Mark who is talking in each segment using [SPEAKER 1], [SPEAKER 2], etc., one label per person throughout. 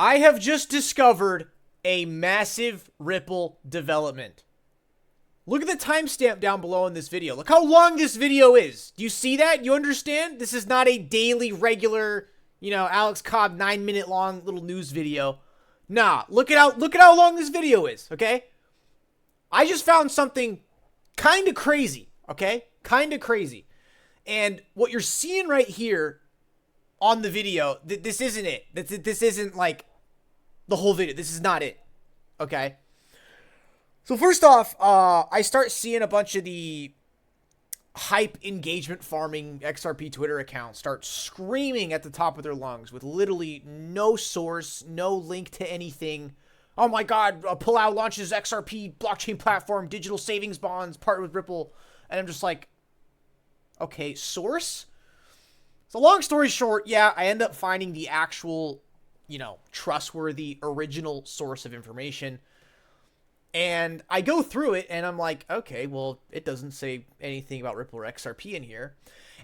[SPEAKER 1] I have just discovered a massive Ripple development. Look at the timestamp down below in this video. Look how long this video is. Do you see that? You understand? This is not a daily, regular, Alex Cobb 9-minute long little news video. Nah, look at how long this video is, okay? I just found something kind of crazy, okay? Kind of crazy. And what you're seeing right here on the video, this isn't it. This isn't like the whole video. This is not it, okay? So first off, I start seeing a bunch of the hype engagement farming XRP Twitter accounts start screaming at the top of their lungs with literally no source, no link to anything. Oh my God, Palau launches XRP blockchain platform, digital savings bonds, partnered with Ripple. And I'm just like, okay, source? So long story short, yeah, I end up finding the actual, trustworthy original source of information. And I go through it and I'm like, okay, well, it doesn't say anything about Ripple or XRP in here.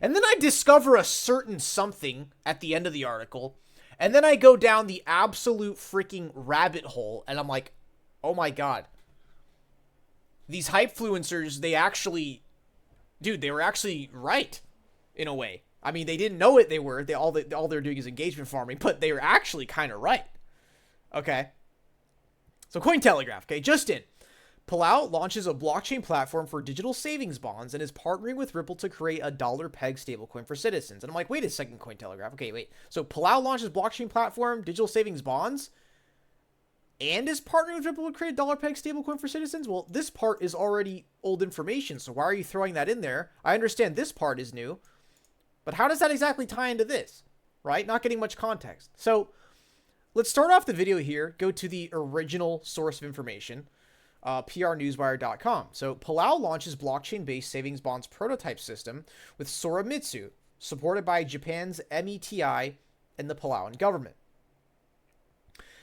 [SPEAKER 1] And then I discover a certain something at the end of the article. And then I go down the absolute freaking rabbit hole and I'm like, oh my God. These hypefluencers, they were actually right in a way. I mean, they didn't know it, they were. All they're doing is engagement farming, but they were actually kind of right. Okay. So Cointelegraph, okay, just in. Palau launches a blockchain platform for digital savings bonds and is partnering with Ripple to create a dollar peg stablecoin for citizens. And I'm like, wait a second, Cointelegraph. Okay, wait. So Palau launches blockchain platform, digital savings bonds, and is partnering with Ripple to create a dollar peg stablecoin for citizens? Well, this part is already old information, so why are you throwing that in there? I understand this part is new, but how does that exactly tie into this, right? Not getting much context. So let's start off the video here, go to the original source of information, prnewswire.com. So Palau launches blockchain-based savings bonds prototype system with Sora Mitsu, supported by Japan's METI and the Palauan government.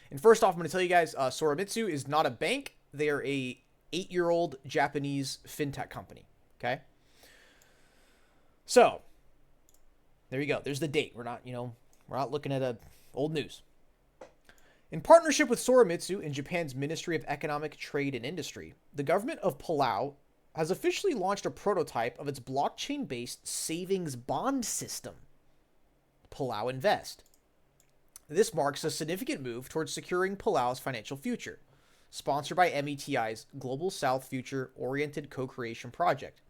[SPEAKER 1] And first off, I'm going to tell you guys, Sora Mitsu is not a bank. They are a 8-year-old Japanese fintech company, okay? So there you go. There's the date. We're not looking at old news. In partnership with Sora Mitsu and Japan's Ministry of Economic, Trade and Industry, the government of Palau has officially launched a prototype of its blockchain-based savings bond system, Palau Invest. This marks a significant move towards securing Palau's financial future, sponsored by METI's Global South Future Oriented Co-Creation Project.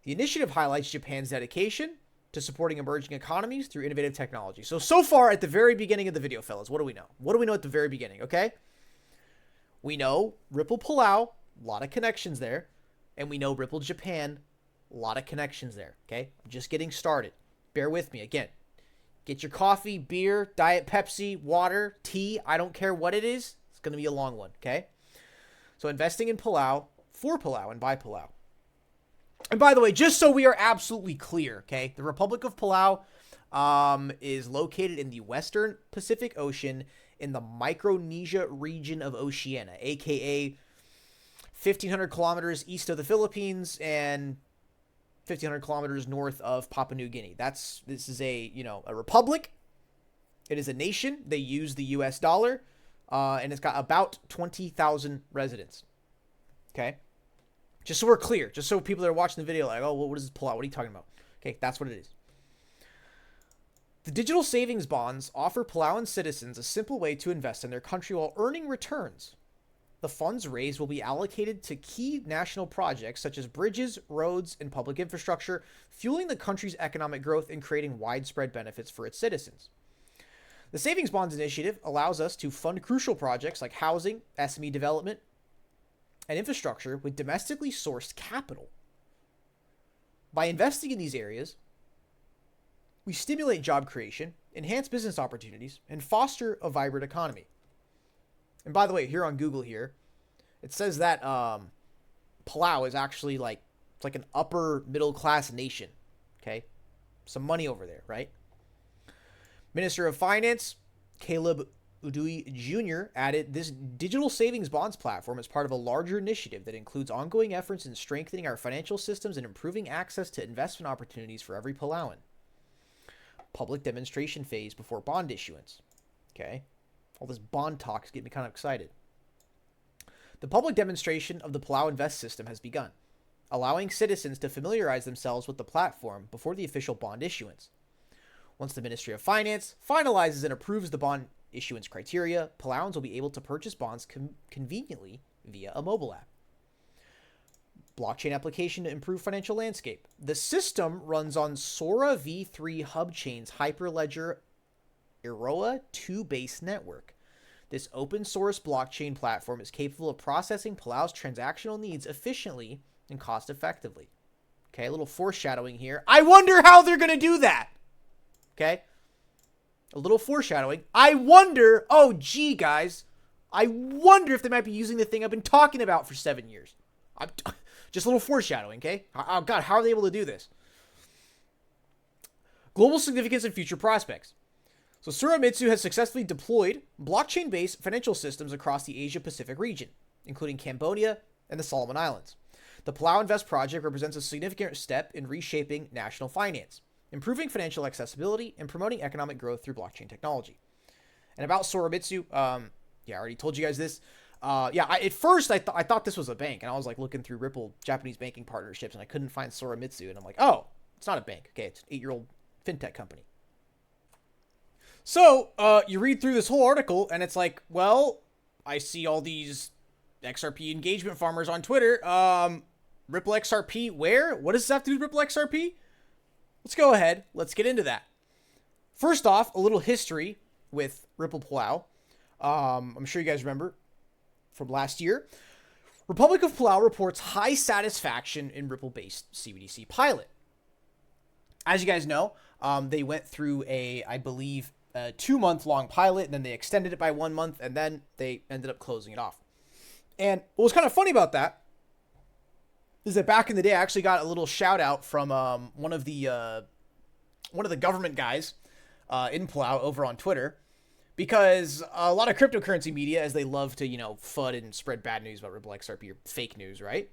[SPEAKER 1] The initiative highlights Japan's dedication to supporting emerging economies through innovative technology. So far at the very beginning of the video, fellas, what do we know? What do we know at the very beginning, okay? We know Ripple Palau, a lot of connections there. And we know Ripple Japan, a lot of connections there, okay? I'm just getting started. Bear with me. Again, get your coffee, beer, Diet Pepsi, water, tea. I don't care what it is. It's going to be a long one, okay? So investing in Palau, for Palau, and by Palau. And by the way, just so we are absolutely clear, okay, the Republic of Palau is located in the Western Pacific Ocean in the Micronesia region of Oceania, aka 1,500 kilometers east of the Philippines and 1,500 kilometers north of Papua New Guinea. This is a republic. It is a nation. They use the US dollar, and it's got about 20,000 residents. Okay. Just so we're clear, just so people that are watching the video are like, oh, well, what is this Palau? What are you talking about? Okay, that's what it is. The digital savings bonds offer Palauan citizens a simple way to invest in their country while earning returns. The funds raised will be allocated to key national projects such as bridges, roads, and public infrastructure, fueling the country's economic growth and creating widespread benefits for its citizens. The Savings Bonds Initiative allows us to fund crucial projects like housing, SME development, and infrastructure with domestically sourced capital. By investing in these areas, we stimulate job creation, enhance business opportunities, and foster a vibrant economy. And by the way, here on Google here, it says that Palau is actually it's like an upper middle class nation. Okay? Some money over there, right? Minister of Finance, Caleb Udui Jr. added, this digital savings bonds platform is part of a larger initiative that includes ongoing efforts in strengthening our financial systems and improving access to investment opportunities for every Palauan. Public demonstration phase before bond issuance. Okay. All this bond talk is getting me kind of excited. The public demonstration of the Palau Invest system has begun, allowing citizens to familiarize themselves with the platform before the official bond issuance. Once the Ministry of Finance finalizes and approves the bond issuance criteria, Palauans will be able to purchase bonds conveniently via a mobile app. Blockchain application to improve financial landscape. The system runs on Sora v3 hub chain's Hyperledger Iroha 2 base network. This open source blockchain platform is capable of processing Palau's transactional needs efficiently and cost effectively. Okay, a little foreshadowing here. I wonder how they're going to do that. Okay, a little foreshadowing. I wonder, oh gee guys, I wonder if they might be using the thing I've been talking about for 7 years. Just a little foreshadowing, okay? Oh god, how are they able to do this? Global significance and future prospects. So Sora Mitsu has successfully deployed blockchain-based financial systems across the Asia-Pacific region, including Cambodia and the Solomon Islands. The Palau Invest project represents a significant step in reshaping national finance, improving financial accessibility, and promoting economic growth through blockchain technology. And about Sora Mitsu, I already told you guys this. At first I thought this was a bank, and I was like looking through Ripple Japanese banking partnerships, and I couldn't find Sora Mitsu, and I'm like, oh, it's not a bank. Okay, it's an 8-year-old fintech company. So, you read through this whole article, and it's like, well, I see all these XRP engagement farmers on Twitter. Ripple XRP, where? What does this have to do with Ripple XRP? Let's go ahead. Let's get into that. First off, a little history with Ripple Palau. I'm sure you guys remember from last year. Republic of Palau reports high satisfaction in Ripple-based CBDC pilot. As you guys know, they went through I believe, a 2-month-long pilot, and then they extended it by 1 month, and then they ended up closing it off. And what was kind of funny about that is that back in the day, I actually got a little shout out from one of the government guys in Palau over on Twitter, because a lot of cryptocurrency media, as they love to, FUD and spread bad news about Ripple XRP or fake news, right?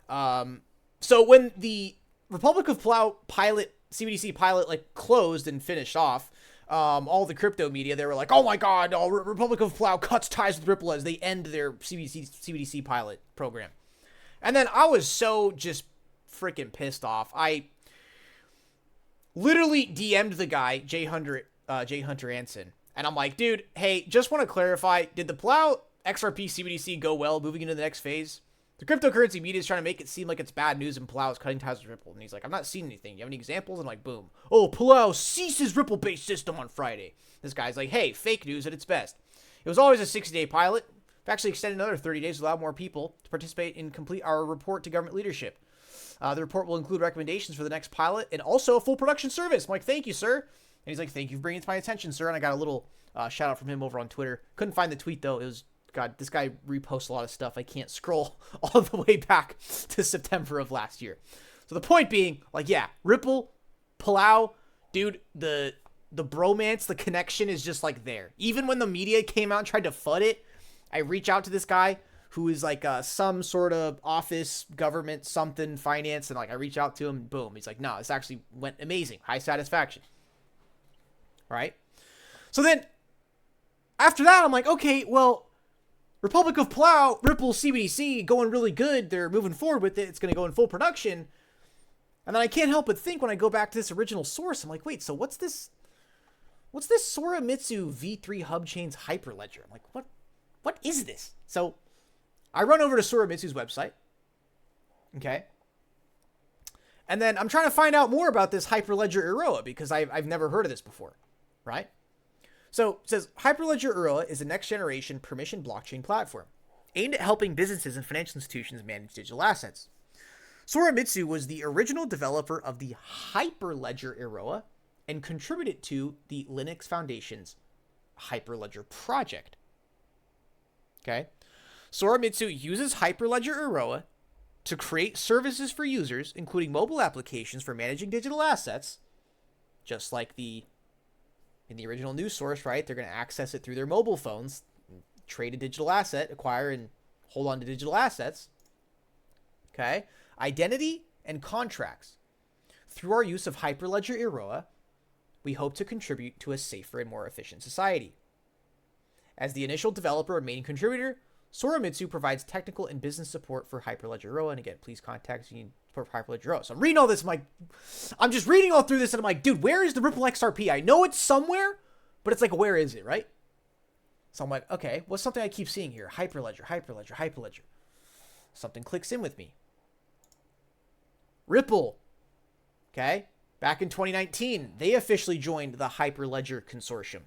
[SPEAKER 1] So when the Republic of Palau CBDC pilot closed and finished off, all the crypto media, they were like, oh my god, Republic of Palau cuts ties with Ripple as they end their CBDC pilot program. And then I was so just freaking pissed off. I literally DM'd the guy, J. Hunter Anson, and I'm like, dude, hey, just want to clarify, did the Palau XRP CBDC go well moving into the next phase? The cryptocurrency media is trying to make it seem like it's bad news and Palau is cutting ties with Ripple. And he's like, I'm not seeing anything. You have any examples? And I'm like, boom. Oh, Palau ceases Ripple-based system on Friday. This guy's like, hey, fake news at its best. It was always a 60-day pilot. We've actually extended another 30 days to allow more people to participate and complete our report to government leadership. The report will include recommendations for the next pilot and also a full production service. I'm like, thank you, sir. And he's like, thank you for bringing it to my attention, sir. And I got a little shout out from him over on Twitter. Couldn't find the tweet, though. It was, God, this guy reposts a lot of stuff. I can't scroll all the way back to September of last year. So the point being, Ripple, Palau, dude, the bromance, the connection is just there. Even when the media came out and tried to FUD it, I reach out to this guy who is some sort of office, government, something, finance, and I reach out to him, boom. He's like, no, this actually went amazing. High satisfaction. Right? So then, after that, I'm like, okay, well, Republic of Palau, Ripple CBDC, going really good. They're moving forward with it. It's going to go in full production. And then I can't help but think when I go back to this original source, I'm like, wait, so what's this Sora Mitsu V3 hub chain's Hyperledger? I'm like, what is this? So I run over to Sora Mitsu's website. Okay. And then I'm trying to find out more about this Hyperledger Iroha because I've never heard of this before. Right? So it says Hyperledger Iroha is a next generation permission blockchain platform aimed at helping businesses and financial institutions manage digital assets. Sora Mitsu was the original developer of the Hyperledger Iroha and contributed to the Linux Foundation's Hyperledger project. Okay. Sora Mitsu uses Hyperledger Iroha to create services for users, including mobile applications for managing digital assets, just like in the original news source, right? They're going to access it through their mobile phones, trade a digital asset, acquire and hold on to digital assets. Okay. Identity and contracts. Through our use of Hyperledger Iroha, we hope to contribute to a safer and more efficient society. As the initial developer and main contributor, Sora Mitsu provides technical and business support for Hyperledger Iroha. And again, please contact me for Hyperledger Iroha. So I'm reading all this. I'm just reading all through this, and I'm like, dude, where is the Ripple XRP? I know it's somewhere, but it's like, where is it, right? So I'm like, okay, what's something I keep seeing here? Hyperledger, Hyperledger, Hyperledger. Something clicks in with me. Ripple. Okay. Back in 2019, they officially joined the Hyperledger Consortium.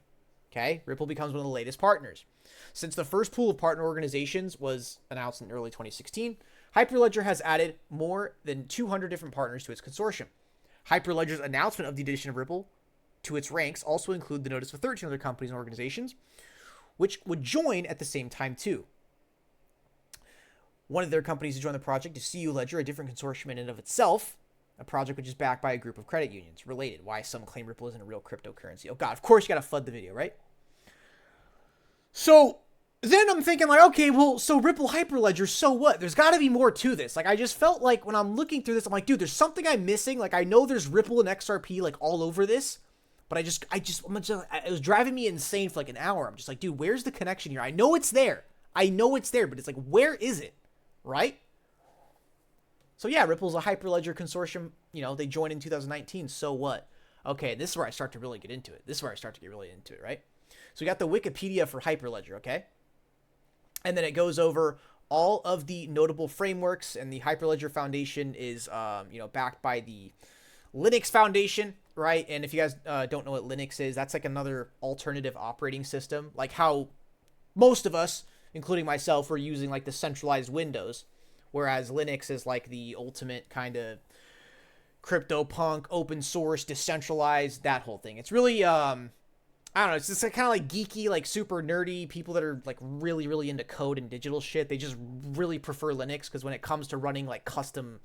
[SPEAKER 1] Okay. Ripple becomes one of the latest partners. Since the first pool of partner organizations was announced in early 2016, Hyperledger has added more than 200 different partners to its consortium. Hyperledger's announcement of the addition of Ripple to its ranks also include the notice of 13 other companies and organizations, which would join at the same time too. One of their companies to join the project is CU Ledger, a different consortium in and of itself, a project which is backed by a group of credit unions. Related, why some claim Ripple isn't a real cryptocurrency. Oh God, of course you gotta flood the video, right? So then I'm thinking like, okay, well, so Ripple Hyperledger, so what? There's gotta be more to this. Like, I just felt like when I'm looking through this, I'm like, dude, there's something I'm missing. Like, I know there's Ripple and XRP like all over this, but it was driving me insane for like an hour. I'm just like, dude, where's the connection here? I know it's there, but it's like, where is it? Right? So yeah, Ripple's a Hyperledger consortium. You know, they joined in 2019. So what? Okay, this is where I start to really get into it. Right? So we got the Wikipedia for Hyperledger, okay? And then it goes over all of the notable frameworks, and the Hyperledger Foundation is, backed by the Linux Foundation, right? And if you guys don't know what Linux is, that's like another alternative operating system, like how most of us, including myself, were using like the centralized Windows, whereas Linux is like the ultimate kind of CryptoPunk, open source, decentralized, that whole thing. It's really, I don't know, it's just like, kind of like geeky, like super nerdy people that are like really, really into code and digital shit. They just really prefer Linux because when it comes to running like custom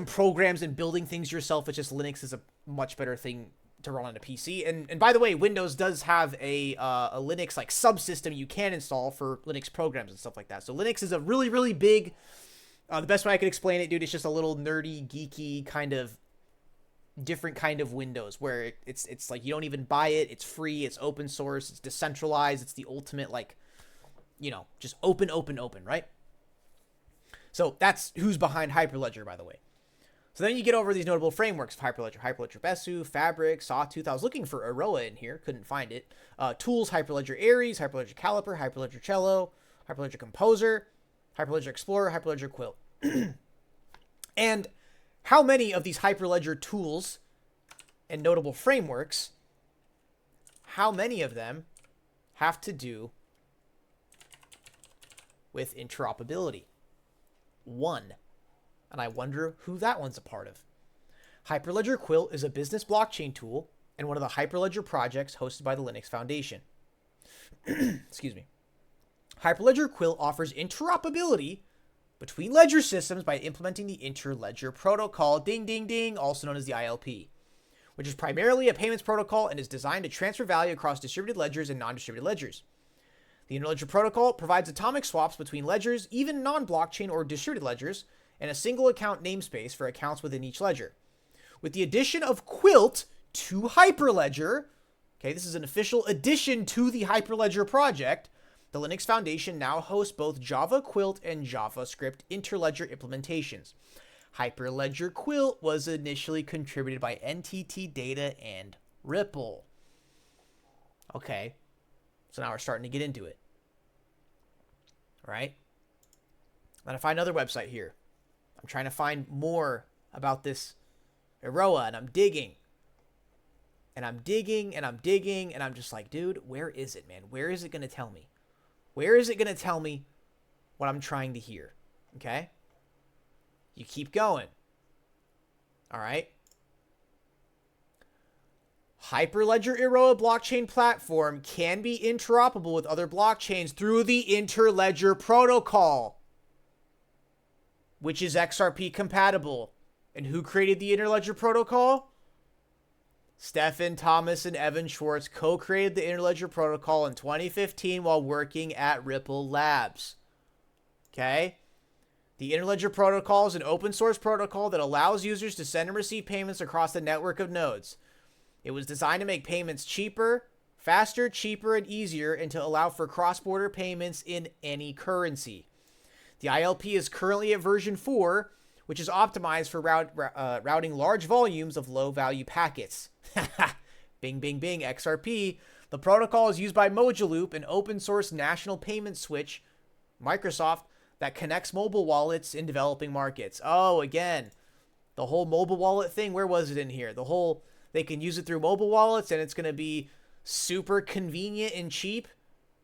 [SPEAKER 1] programs and building things yourself, it's just Linux is a much better thing to run on a PC. And by the way, Windows does have a Linux like subsystem you can install for Linux programs and stuff like that. So Linux is a really, really big, the best way I could explain it, dude, it's just a little nerdy, geeky kind of different kind of Windows where it's like you don't even buy it. It's free. It's open source. It's decentralized. It's the ultimate, like, just open, right? So that's who's behind Hyperledger, by the way. So then you get over these notable frameworks of Hyperledger. Hyperledger Besu, Fabric, Sawtooth. I was looking for Iroha in here. Couldn't find it. Tools, Hyperledger Aries, Hyperledger Caliper, Hyperledger Cello, Hyperledger Composer, Hyperledger Explorer, Hyperledger Quilt. And how many of these Hyperledger tools and notable frameworks, how many of them have to do with interoperability? One. And I wonder who that one's a part of. Hyperledger Quilt is a business blockchain tool and one of the Hyperledger projects hosted by the Linux Foundation. Excuse me. Hyperledger Quilt offers interoperability between ledger systems by implementing the Interledger protocol, ding, ding, ding, also known as the ILP, which is primarily a payments protocol and is designed to transfer value across distributed ledgers and non-distributed ledgers. The Interledger protocol provides atomic swaps between ledgers, even non-blockchain or distributed ledgers, and a single account namespace for accounts within each ledger. With the addition of Quilt to Hyperledger, okay, this is an official addition to the Hyperledger project, the Linux Foundation now hosts both Java Quilt and JavaScript Interledger implementations. Hyperledger Quilt was initially contributed by NTT Data and Ripple. Okay, so now we're starting to get into it. All right? I'm going to find another website here. I'm trying to find more about this Iroha, and I'm digging. And I'm digging, and I'm digging, and I'm just like, dude, where is it, man? Where is it going to tell me? Where is it going to tell me what I'm trying to hear? Okay? You keep going. All right? Hyperledger Iroha blockchain platform can be interoperable with other blockchains through the Interledger protocol, which is XRP compatible. And who created the Interledger protocol? Stefan Thomas and Evan Schwartz co-created the Interledger protocol in 2015 while working at Ripple Labs. Okay? The Interledger protocol is an open source protocol that allows users to send and receive payments across the network of nodes. It was designed to make payments cheaper, faster, cheaper, and easier, and to allow for cross-border payments in any currency. The ILP is currently at version 4, which is optimized for routing large volumes of low-value packets. Bing, bing, bing, XRP. The protocol is used by Mojaloop, an open-source national payment switch, Microsoft, that connects mobile wallets in developing markets. Oh, again, the whole mobile wallet thing, where was it in here? The whole, they can use it through mobile wallets, and it's going to be super convenient and cheap,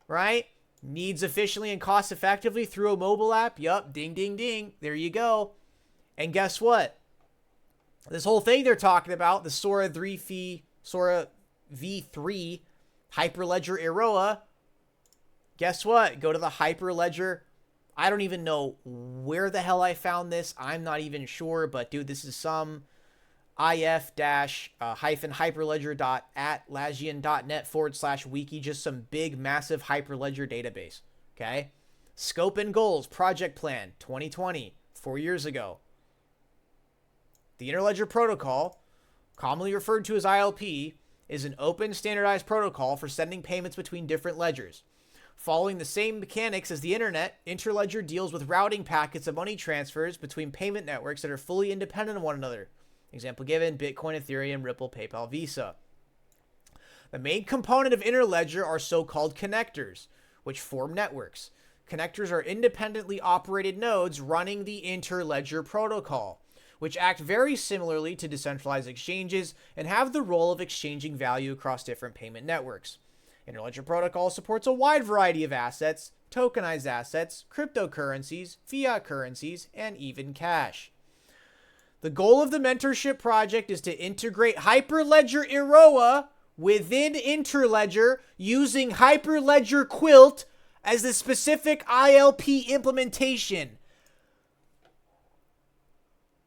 [SPEAKER 1] right? Needs efficiently and cost effectively through a mobile app. Yup, ding, ding, ding. There you go. And guess what? This whole thing they're talking about, the Sora V3 Hyperledger Iroha, guess what? Go to the Hyperledger. I don't even know where the hell I found this. I'm not even sure, but dude, this is some if-hyperledger.atlassian.net/wiki, just some big, massive Hyperledger database, okay? Scope and goals, project plan, 2020, 4 years ago. The Interledger protocol, commonly referred to as ILP, is an open, standardized protocol for sending payments between different ledgers. Following the same mechanics as the internet, Interledger deals with routing packets of money transfers between payment networks that are fully independent of one another. Example given, Bitcoin, Ethereum, Ripple, PayPal, Visa. The main component of Interledger are so-called connectors, which form networks. Connectors are independently operated nodes running the Interledger protocol, which act very similarly to decentralized exchanges and have the role of exchanging value across different payment networks. Interledger protocol supports a wide variety of assets, tokenized assets, cryptocurrencies, fiat currencies, and even cash. The goal of the mentorship project is to integrate Hyperledger Iroha within Interledger using Hyperledger Quilt as the specific ILP implementation.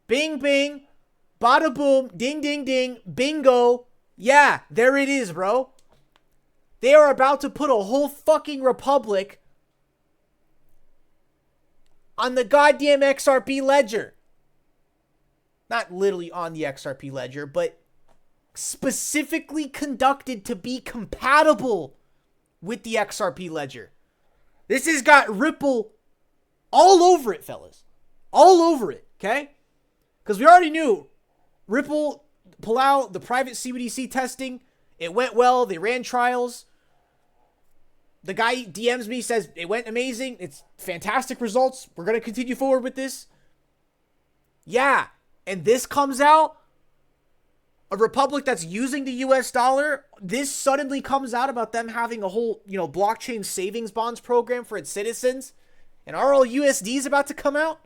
[SPEAKER 1] Bing, bing, bada boom, ding, ding, ding, bingo. Yeah, there it is, bro. They are about to put a whole fucking republic on the goddamn XRP ledger. Not literally on the XRP ledger, but specifically conducted to be compatible with the XRP ledger. This has got Ripple all over it, fellas. All over it, okay? Because we already knew Ripple, Palau, the private CBDC testing, it went well. They ran trials. The guy DMs me, says it went amazing. It's fantastic results. We're going to continue forward with this. Yeah. And this comes out, a republic that's using the US dollar. This suddenly comes out about them having a whole, blockchain savings bonds program for its citizens. And RLUSD is about to come out.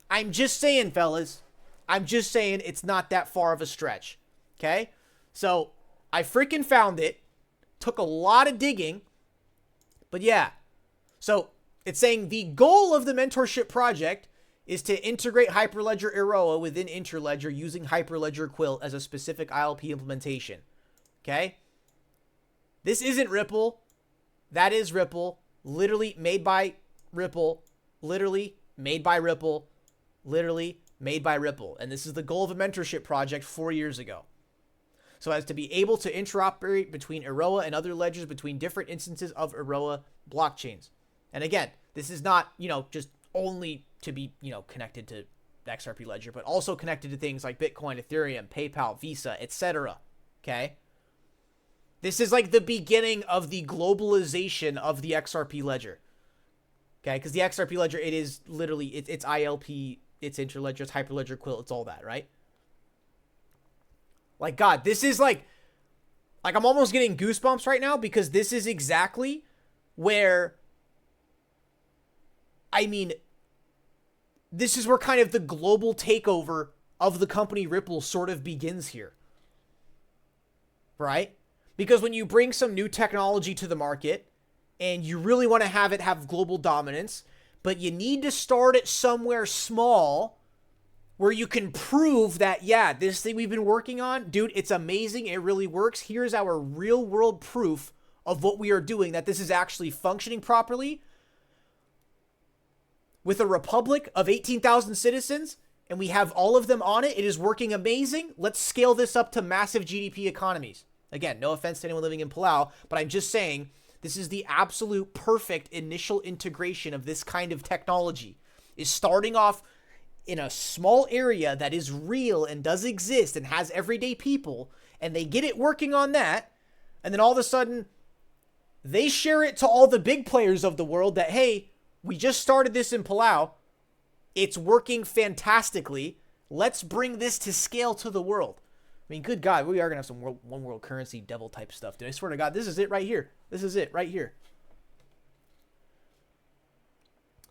[SPEAKER 1] I'm just saying, fellas. I'm just saying it's not that far of a stretch. Okay? So I freaking found it. Took a lot of digging. But yeah, so it's saying the goal of the mentorship project is to integrate Hyperledger Iroha within Interledger using Hyperledger Quilt as a specific ILP implementation. Okay? This isn't Ripple. That is Ripple. Literally made by Ripple. Literally made by Ripple. Literally made by Ripple. And this is the goal of a mentorship project 4 years ago. So as to be able to interoperate between Iroha and other ledgers between different instances of Iroha blockchains. And again, this is not, just only to be, connected to the XRP ledger, but also connected to things like Bitcoin, Ethereum, PayPal, Visa, etc. Okay? This is like the beginning of the globalization of the XRP ledger. Okay? Because the XRP ledger, it is literally, it's ILP, it's Interledger, it's Hyperledger Quilt, it's all that, right? Like, God, this is like I'm almost getting goosebumps right now because this is exactly where, this is where kind of the global takeover of the company Ripple sort of begins here. Right? Because when you bring some new technology to the market and you really want to have it have global dominance, but you need to start it somewhere small where you can prove that, yeah, this thing we've been working on, dude, it's amazing. It really works. Here's our real world proof of what we are doing, that this is actually functioning properly with a republic of 18,000 citizens, and we have all of them on it. It is working amazing. Let's scale this up to massive GDP economies. Again, no offense to anyone living in Palau, but I'm just saying this is the absolute perfect initial integration of this kind of technology. Is starting off in a small area that is real and does exist and has everyday people, and they get it working on that, and then all of a sudden they share it to all the big players of the world that, hey, we just started this in Palau. It's working fantastically. Let's bring this to scale to the world. I mean, good God, we are going to have some one world currency devil type stuff, dude. I swear to God, this is it right here. This is it right here.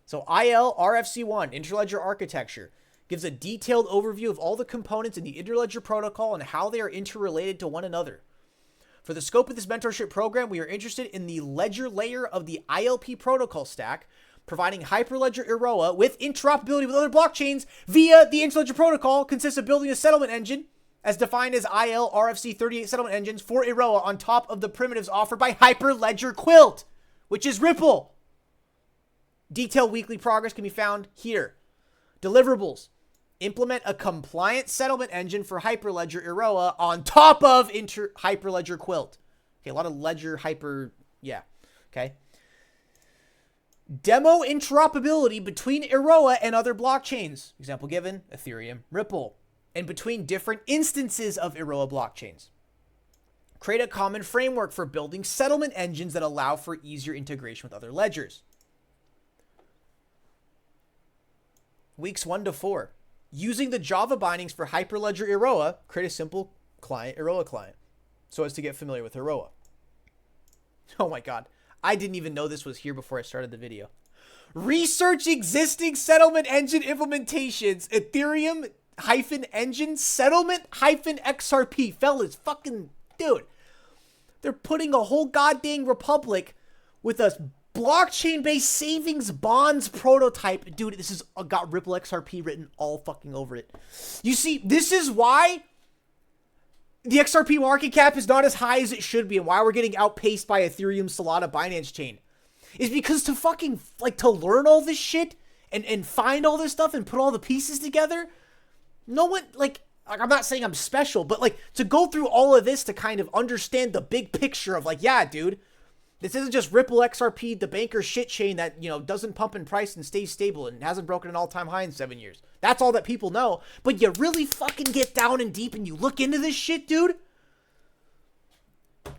[SPEAKER 1] So IL-RFC1, Interledger Architecture, gives a detailed overview of all the components in the Interledger protocol and how they are interrelated to one another. For the scope of this mentorship program, we are interested in the ledger layer of the ILP protocol stack, providing Hyperledger Iroha with interoperability with other blockchains via the Interledger protocol consists of building a settlement engine, as defined as IL-RFC38 settlement engines for Iroha on top of the primitives offered by Hyperledger Quilt, which is Ripple. Detailed weekly progress can be found here. Deliverables. Implement a compliant settlement engine for Hyperledger Iroha on top of Hyperledger Quilt. Okay, a lot of ledger okay. Demo interoperability between Iroha and other blockchains. Example given, Ethereum, Ripple. And between different instances of Iroha blockchains. Create a common framework for building settlement engines that allow for easier integration with other ledgers. Weeks 1 to 4. Using the Java bindings for Hyperledger Iroha, create a simple client, Iroha client, so as to get familiar with Iroha. Oh my God. I didn't even know this was here before I started the video. Research existing settlement engine implementations. Ethereum -engine settlement -XRP. Fellas, fucking dude. They're putting a whole goddamn republic with a blockchain-based savings bonds prototype. Dude, this is got Ripple XRP written all fucking over it. You see, this is why the XRP market cap is not as high as it should be and why we're getting outpaced by Ethereum, Solana, Binance chain. Is because to fucking, like, to learn all this shit and find all this stuff and put all the pieces together, no one, like, I'm not saying I'm special, but, like, to go through all of this to kind of understand the big picture of, like, yeah, dude, this isn't just Ripple XRP, the banker shit chain that, you know, doesn't pump in price and stays stable and hasn't broken an all-time high in 7 years. That's all that people know. But you really fucking get down and deep and you look into this shit, dude.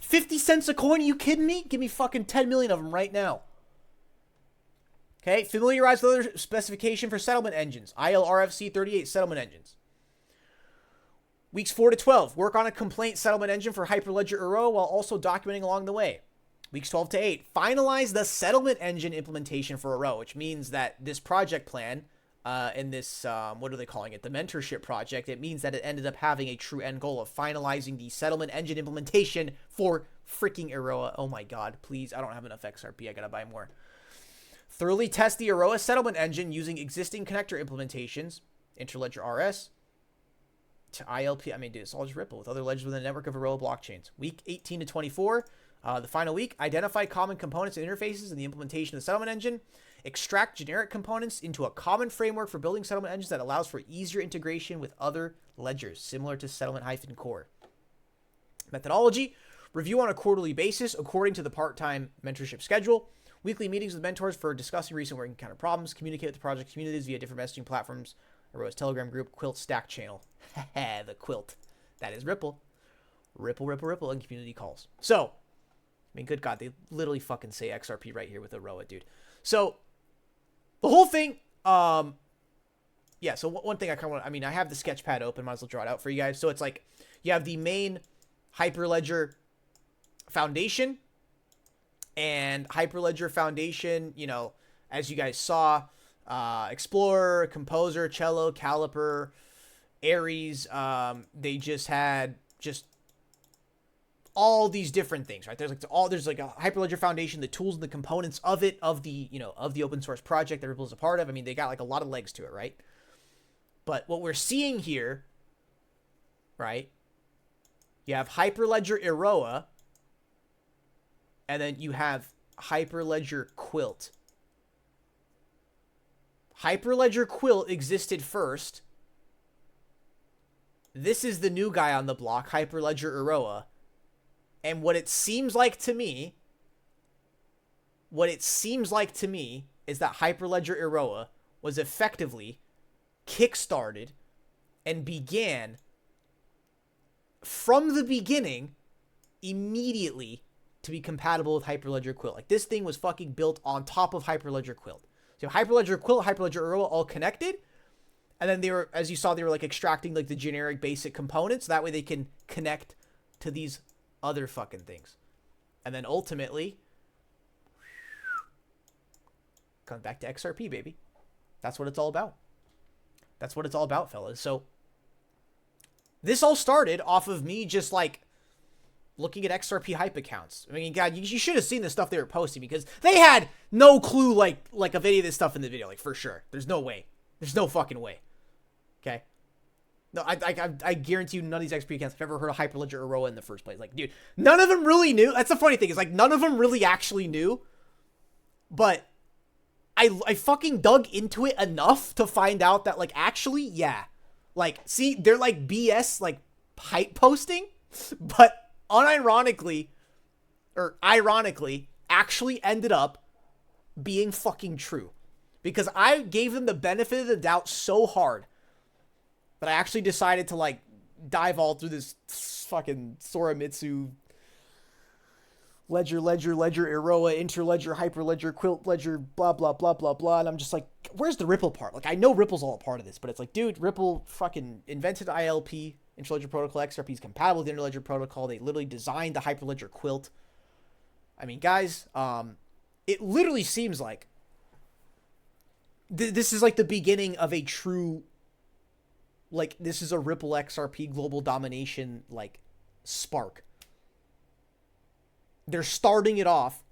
[SPEAKER 1] 50 cents a coin? Are you kidding me? Give me fucking 10 million of them right now. Okay, familiarize with other specification for settlement engines. ILRFC38 settlement engines. Weeks 4 to 12. Work on a complaint settlement engine for Hyperledger Iroha while also documenting along the way. Weeks 12 to 8, finalize the settlement engine implementation for Iroha, which means that this project plan, in this, what are they calling it, the mentorship project, it means that it ended up having a true end goal of finalizing the settlement engine implementation for freaking Iroha. Oh my God, please, I don't have enough XRP, I gotta buy more. Thoroughly test the Iroha settlement engine using existing connector implementations, Interledger RS, to ILP, I mean, dude, it's all just Ripple with other ledgers within the network of Iroha blockchains. Week 18 to 24, the final week, identify common components and interfaces in the implementation of the settlement engine, extract generic components into a common framework for building settlement engines that allows for easier integration with other ledgers, similar to settlement-core. Methodology, review on a quarterly basis according to the part-time mentorship schedule, weekly meetings with mentors for discussing recent work and counter problems, communicate with the project communities via different messaging platforms, Iroha's Telegram group, Quilt Stack channel. The Quilt. That is Ripple. Ripple, and community calls. So, I mean, good God, they literally fucking say XRP right here with Iroha, dude. So, the whole thing, yeah, so one thing I kind of want, I mean, I have the sketchpad open, might as well draw it out for you guys. So, it's like, you have the main Hyperledger Foundation, and Hyperledger Foundation, you know, as you guys saw, Explorer, Composer, Cello, Caliper, Aries, they just had just all these different things, right? There's like a Hyperledger Foundation, the tools and the components of it, of the, you know, of the open source project that Ripple is a part of. I mean, they got like a lot of legs to it, right? But what we're seeing here, right? You have Hyperledger Iroha, and then you have Hyperledger Quilt. Hyperledger Quilt existed first. This is the new guy on the block, Hyperledger Iroha. And what it seems like to me is that Hyperledger Iroha was effectively kickstarted and began from the beginning immediately to be compatible with Hyperledger Quilt. Like, this thing was fucking built on top of Hyperledger Quilt. So Hyperledger Quilt, Hyperledger Iroha all connected. And then they were, as you saw, they were like extracting like the generic basic components. That way they can connect to these other fucking things. And then ultimately, comes back to XRP, baby. That's what it's all about. That's what it's all about, fellas. So this all started off of me just like looking at XRP hype accounts. I mean, God, you should have seen the stuff they were posting, because they had no clue like of any of this stuff in the video, like, for sure. There's no way. There's no fucking way. Okay? No, I guarantee you none of these XP accounts have ever heard of Hyperledger Iroha in the first place. Like, dude, none of them really knew. That's the funny thing, is like none of them really actually knew. But I fucking dug into it enough to find out that, like, actually, yeah. Like, see, they're like BS, like, hype posting, but unironically, or ironically, actually ended up being fucking true. Because I gave them the benefit of the doubt so hard that I actually decided to, like, dive all through this fucking Sora, mitsu, Ledger, Iroha, Interledger, Hyperledger, Quilt, Ledger, blah, blah, blah, blah, blah. And I'm just like, where's the Ripple part? Like, I know Ripple's all a part of this, but it's like, dude, Ripple fucking invented ILP, Interledger Protocol. XRP is compatible with the Interledger Protocol. They literally designed the Hyperledger Quilt. I mean, guys, it literally seems like this is like the beginning of a true, like, this is a Ripple XRP global domination, like, spark. They're starting it off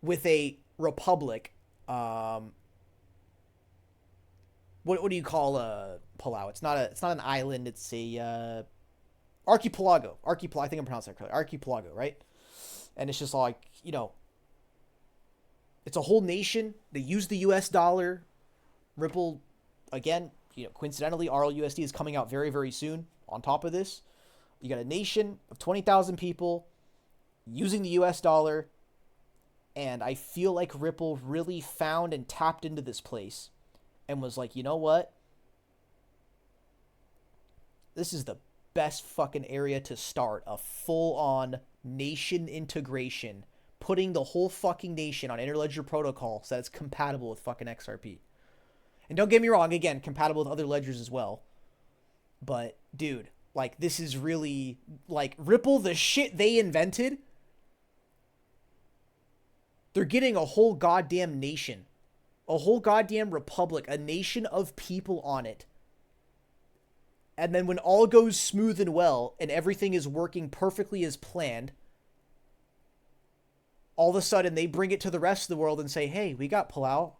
[SPEAKER 1] with a republic. What do you call Palau? It's not an island. It's a archipelago. I think I'm pronouncing that correctly. Archipelago, right? And it's just like, you know, it's a whole nation. They use the US dollar. Ripple, again, you know, coincidentally, RLUSD is coming out very, very soon on top of this. You got a nation of 20,000 people using the US dollar. And I feel like Ripple really found and tapped into this place and was like, you know what? This is the best fucking area to start a full-on nation integration, putting the whole fucking nation on Interledger Protocol so that it's compatible with fucking XRP. And don't get me wrong, again, compatible with other ledgers as well. But, dude, like, this is really, like, Ripple, the shit they invented, they're getting a whole goddamn nation, a whole goddamn republic, a nation of people on it. And then when all goes smooth and well, and everything is working perfectly as planned, all of a sudden they bring it to the rest of the world and say, hey, we got Palau.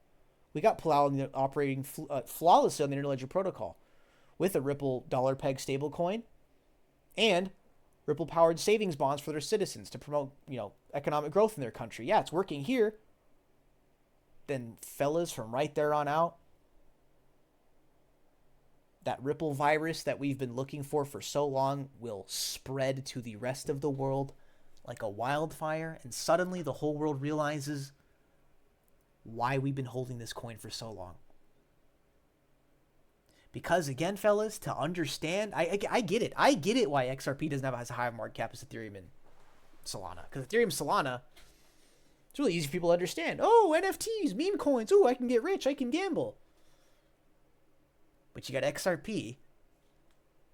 [SPEAKER 1] We got Palau operating flawlessly on the Interledger Protocol with a Ripple dollar peg stablecoin and Ripple-powered savings bonds for their citizens to promote, you know, economic growth in their country. Yeah, it's working here. Then, fellas, from right there on out, that Ripple virus that we've been looking for so long will spread to the rest of the world like a wildfire, and suddenly the whole world realizes why we've been holding this coin for so long. Because, again, fellas, to understand, I get it. I get it why XRP doesn't have as high a market cap as Ethereum and Solana. Because Ethereum, Solana, it's really easy for people to understand. Oh, NFTs, meme coins. Oh, I can get rich. I can gamble. But you got XRP.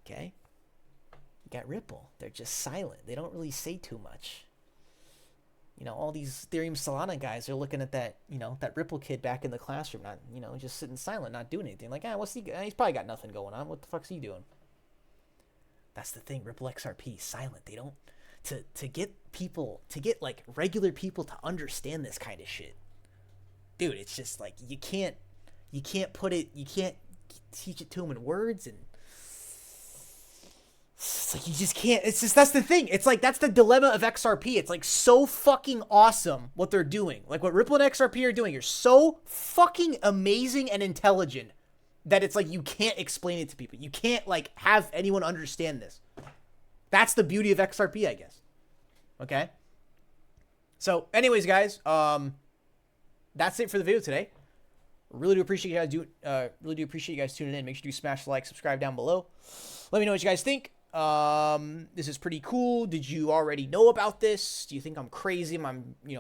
[SPEAKER 1] Okay? You got Ripple. They're just silent. They don't really say too much. You know, all these Ethereum Solana guys are looking at that, you know, that Ripple kid back in the classroom, not, you know, just sitting silent, not doing anything. Like, what's he? He's probably got nothing going on. What the fuck's he doing? That's the thing. Ripple XRP, silent. They don't, to get people, to get like regular people to understand this kind of shit. Dude, it's just like, you can't put it, you can't teach it to them in words, and it's like, you just can't. It's just, that's the thing. It's like, that's the dilemma of XRP. It's like so fucking awesome what they're doing. Like what Ripple and XRP are doing are so fucking amazing and intelligent that it's like you can't explain it to people. You can't like have anyone understand this. That's the beauty of XRP, I guess. Okay. So anyways, guys, that's it for the video today. Really do appreciate you guys tuning in. Make sure you smash the like, subscribe down below. Let me know what you guys think. This is pretty cool. Did you already know about this? Do you think I'm crazy? Am I,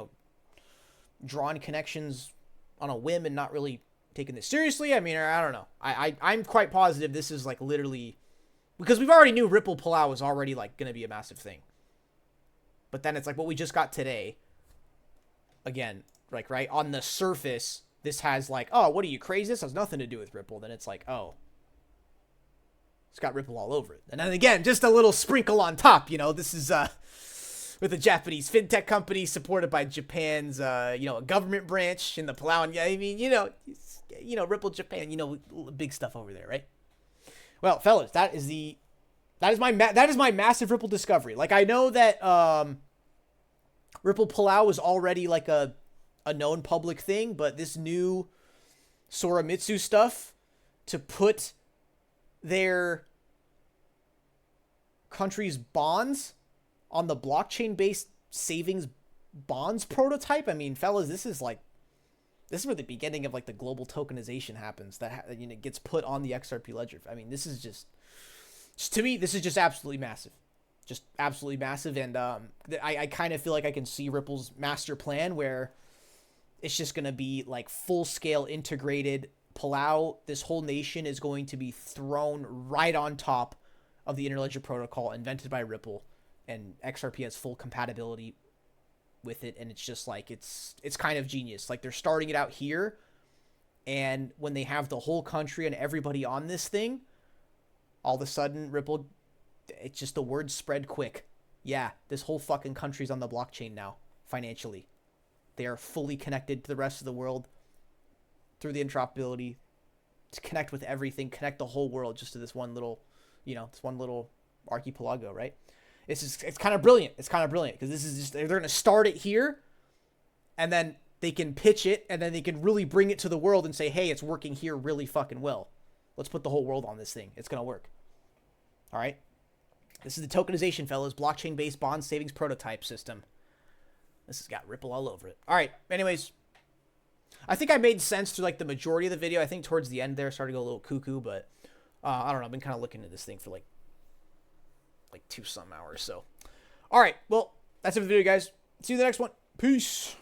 [SPEAKER 1] drawing connections on a whim and not really taking this seriously? I mean, I don't know. I'm quite positive this is like literally, because we've already knew Ripple Palau was already like going to be a massive thing. But then it's like what we just got today. Again, like, right on the surface, this has like, oh, what are you, crazy? This has nothing to do with Ripple. Then it's like, oh, it's got Ripple all over it. And then again, just a little sprinkle on top. This is with a Japanese fintech company supported by Japan's, a government branch in the Palau. And I mean, Ripple Japan, big stuff over there, right? Well, fellas, that is my massive Ripple discovery. Like, I know that Ripple Palau was already like a known public thing, but this new Sora Mitsu stuff to put their country's bonds on the blockchain-based savings bonds prototype. I mean, fellas, this is where the beginning of like the global tokenization happens. That gets put on the XRP ledger. I mean, this is just to me, this is just absolutely massive. Just absolutely massive. And I kind of feel like I can see Ripple's master plan where it's just going to be like full-scale integrated Palau. This whole nation is going to be thrown right on top of the Interledger protocol invented by Ripple, and XRP has full compatibility with it. And it's just like, it's kind of genius. Like, they're starting it out here, and when they have the whole country and everybody on this thing, all of a sudden Ripple, it's just the word spread quick. Yeah, this whole fucking country's on the blockchain now, financially. They are fully connected to the rest of the world through the interoperability to connect with everything, connect the whole world just to this one little, this one little archipelago, right? It's kind of brilliant. It's kind of brilliant because this is just, they're going to start it here, and then they can pitch it, and then they can really bring it to the world and say, hey, it's working here really fucking well. Let's put the whole world on this thing. It's going to work. All right. This is the tokenization, fellas. Blockchain-based bond savings prototype system. This has got Ripple all over it. All right. Anyways, I think I made sense through like the majority of the video. I think towards the end there, I started to go a little cuckoo, but I don't know. I've been kind of looking at this thing for like 2 some hours. So, all right. Well, that's it for the video, guys. See you in the next one. Peace.